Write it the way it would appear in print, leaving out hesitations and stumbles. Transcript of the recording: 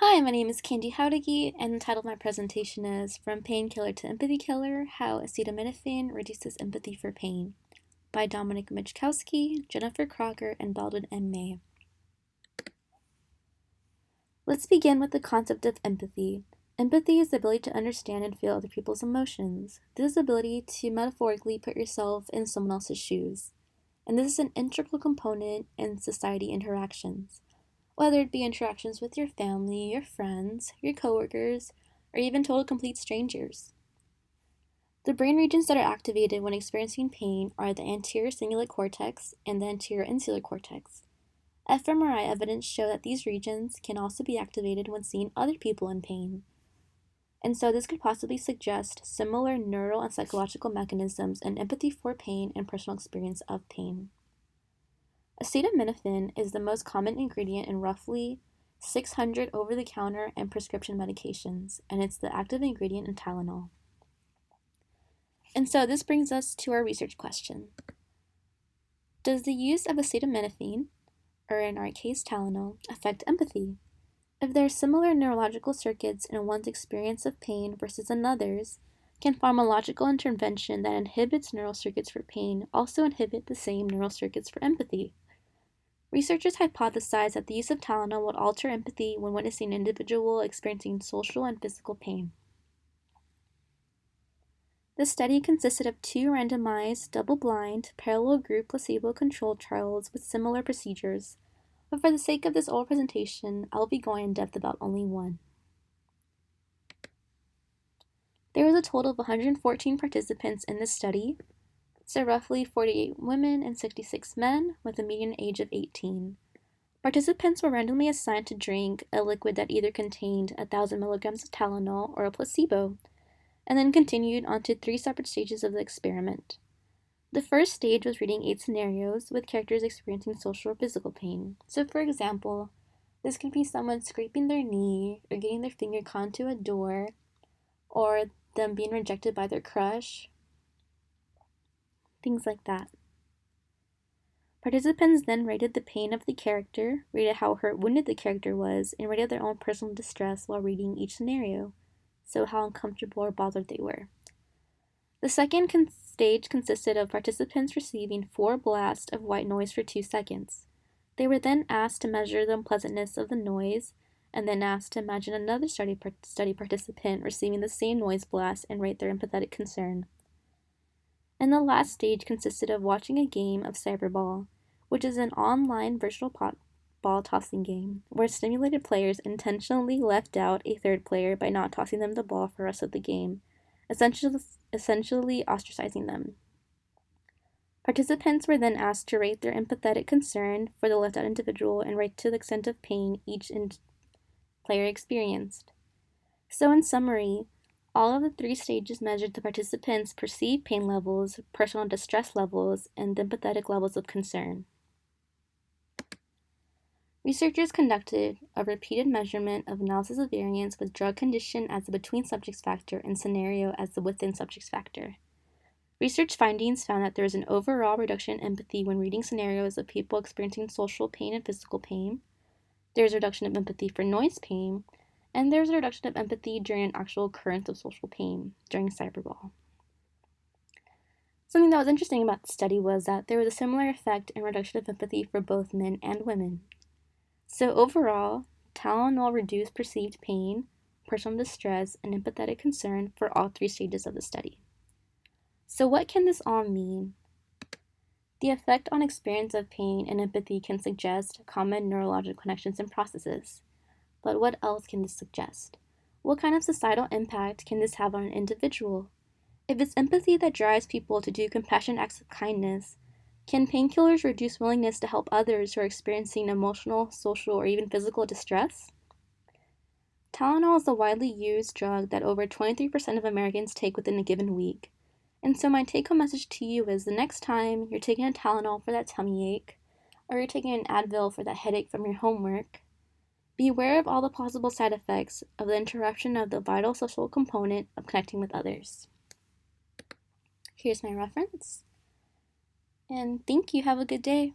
Hi, my name is Candy Howdigi, and the title of my presentation is From Painkiller to Empathy Killer, How Acetaminophen Reduces Empathy for Pain by Mischkowski, Jennifer Crocker, and Balwin M. Let's begin with the concept of empathy. Empathy is the ability to understand and feel other people's emotions. This is the ability to metaphorically put yourself in someone else's shoes. And this is an integral component in society interactions. Whether it be interactions with your family, your friends, your coworkers, or even total complete strangers. The brain regions that are activated when experiencing pain are the anterior cingulate cortex and the anterior insular cortex. fMRI evidence show that these regions can also be activated when seeing other people in pain. And so this could possibly suggest similar neural and psychological mechanisms in empathy for pain and personal experience of pain. Acetaminophen is the most common ingredient in roughly 600 over-the-counter and prescription medications, and it's the active ingredient in Tylenol. And so this brings us to our research question. Does the use of acetaminophen, or in our case Tylenol, affect empathy? If there are similar neurological circuits in one's experience of pain versus another's, can pharmacological intervention that inhibits neural circuits for pain also inhibit the same neural circuits for empathy? Researchers hypothesized that the use of Tylenol would alter empathy when witnessing an individual experiencing social and physical pain. The study consisted of two randomized, double-blind, parallel group placebo-controlled trials with similar procedures, but for the sake of this oral presentation, I will be going in depth about only one. There was a total of 114 participants in this study, so roughly 48 women and 66 men, with a median age of 18. Participants were randomly assigned to drink a liquid that either contained 1,000 milligrams of Tylenol or a placebo, and then continued on to 3 separate stages of the experiment. The first stage was reading 8 scenarios with characters experiencing social or physical pain. So for example, this could be someone scraping their knee, or getting their finger caught into a door, or them being rejected by their crush, things like that. Participants then rated the pain of the character, rated how hurt wounded the character was, and rated their own personal distress while reading each scenario, so how uncomfortable or bothered they were. The second stage consisted of participants receiving 4 blasts of white noise for 2 seconds. They were then asked to measure the unpleasantness of the noise, and then asked to imagine another study participant receiving the same noise blast and rate their empathetic concern. And the last stage consisted of watching a game of Cyberball, which is an online virtual ball tossing game, where simulated players intentionally left out a third player by not tossing them the ball for the rest of the game, essentially ostracizing them. Participants were then asked to rate their empathetic concern for the left out individual and rate to the extent of pain each player experienced. So in summary, all of the 3 stages measured the participants' perceived pain levels, personal distress levels, and the empathetic levels of concern. Researchers conducted a repeated measurement of analysis of variance with drug condition as the between subjects factor and scenario as the within subjects factor. Research findings found that there is an overall reduction in empathy when reading scenarios of people experiencing social pain and physical pain. There is a reduction of empathy for noise pain, and there is a reduction of empathy during an actual occurrence of social pain during Cyberball. Something that was interesting about the study was that there was a similar effect in reduction of empathy for both men and women. So overall, Tylenol reduced perceived pain, personal distress, and empathetic concern for all 3 stages of the study. So what can this all mean? The effect on experience of pain and empathy can suggest common neurological connections and processes. But what else can this suggest? What kind of societal impact can this have on an individual? If it's empathy that drives people to do compassionate acts of kindness, can painkillers reduce willingness to help others who are experiencing emotional, social, or even physical distress? Tylenol is a widely used drug that over 23% of Americans take within a given week. And so my take-home message to you is the next time you're taking a Tylenol for that tummy ache, or you're taking an Advil for that headache from your homework, be aware of all the possible side effects of the interruption of the vital social component of connecting with others. Here's my reference. And thank you. Have a good day.